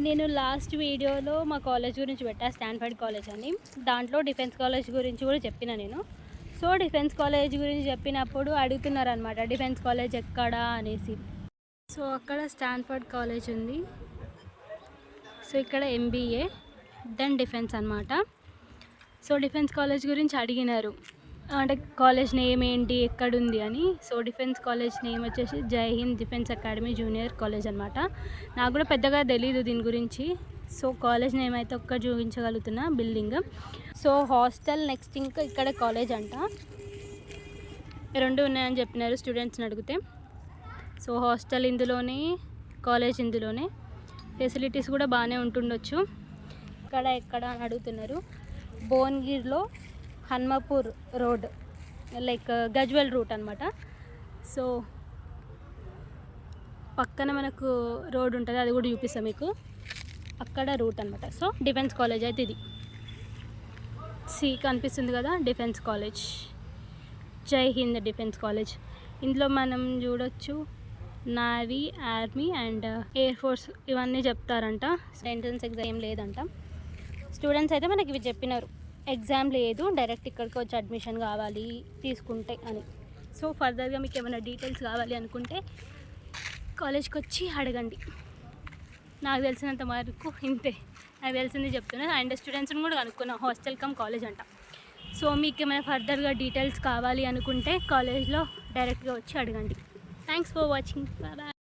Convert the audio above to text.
నేను లాస్ట్ వీడియోలో మా కాలేజ్ గురించి పెట్టా, స్టాన్ఫర్డ్ కాలేజ్ అని. దాంట్లో డిఫెన్స్ కాలేజ్ గురించి కూడా చెప్పిన నేను. సో డిఫెన్స్ కాలేజ్ గురించి చెప్పినప్పుడు అడుగుతున్నారనమాట, డిఫెన్స్ కాలేజ్ ఎక్కడా అనేసి. సో అక్కడ స్టాన్ఫర్డ్ కాలేజ్ ఉంది. సో ఇక్కడ MBA దెన్ డిఫెన్స్ అనమాట. సో డిఫెన్స్ కాలేజ్ గురించి అడిగినారు, అంటే కాలేజ్ నేమ్ ఏంటి, ఎక్కడుంది అని. సో డిఫెన్స్ కాలేజ్ నేమ్ వచ్చేసి జై Hind defence academy junior college అనమాట. నాకు కూడా పెద్దగా తెలీదు దీని గురించి. సో కాలేజ్ నేమ్ అయితే ఒక్క చూపించగలుగుతున్నా, బిల్డింగ్. సో హాస్టల్ నెక్స్ట్ ఇంకా ఇక్కడ కాలేజ్ అంట, రెండు ఉన్నాయని చెప్పినారు స్టూడెంట్స్ని అడిగితే. సో హాస్టల్ ఇందులోనే, కాలేజ్ ఇందులోనే, ఫెసిలిటీస్ కూడా బాగానే ఉంటుండొచ్చు. ఇక్కడ ఎక్కడ అని అడుగుతున్నారు. భువనగిరిలో హన్మపూర్ రోడ్, లైక్ గజ్వెల్ రూట్ అనమాట. సో పక్కన మనకు రోడ్ ఉంటుంది, అది కూడా చూపిస్తాం మీకు, అక్కడ రూట్ అనమాట. సో డిఫెన్స్ కాలేజ్ అయితే ఇది కనిపిస్తుంది కదా, డిఫెన్స్ కాలేజ్, జై హింద్ డిఫెన్స్ కాలేజ్. ఇందులో మనం చూడొచ్చు navy, army and air force ఇవన్నీ చెప్తారంట. ఎంట్రన్స్ ఎగ్జామ్ ఏం లేదంట. స్టూడెంట్స్ అయితే మనకి ఇవి చెప్పినారు, ఎగ్జామ్ లేదు, డైరెక్ట్ ఇక్కడికి వచ్చి అడ్మిషన్ కావాలి తీసుకుంటే అని. సో ఫర్దర్గా మీకు ఏమైనా డీటెయిల్స్ కావాలి అనుకుంటే కాలేజ్కి వచ్చి అడగండి. నాకు తెలిసినంత వరకు ఇంతే, నాకు తెలిసింది చెప్తున్నా. అండ్ స్టూడెంట్స్ని కూడా కనుక్కున్నా, హాస్టల్ కమ్ కాలేజ్ అంట. సో మీకు ఏమైనా ఫర్దర్గా డీటెయిల్స్ కావాలి అనుకుంటే కాలేజ్లో డైరెక్ట్గా వచ్చి అడగండి. Thanks for watching, bye.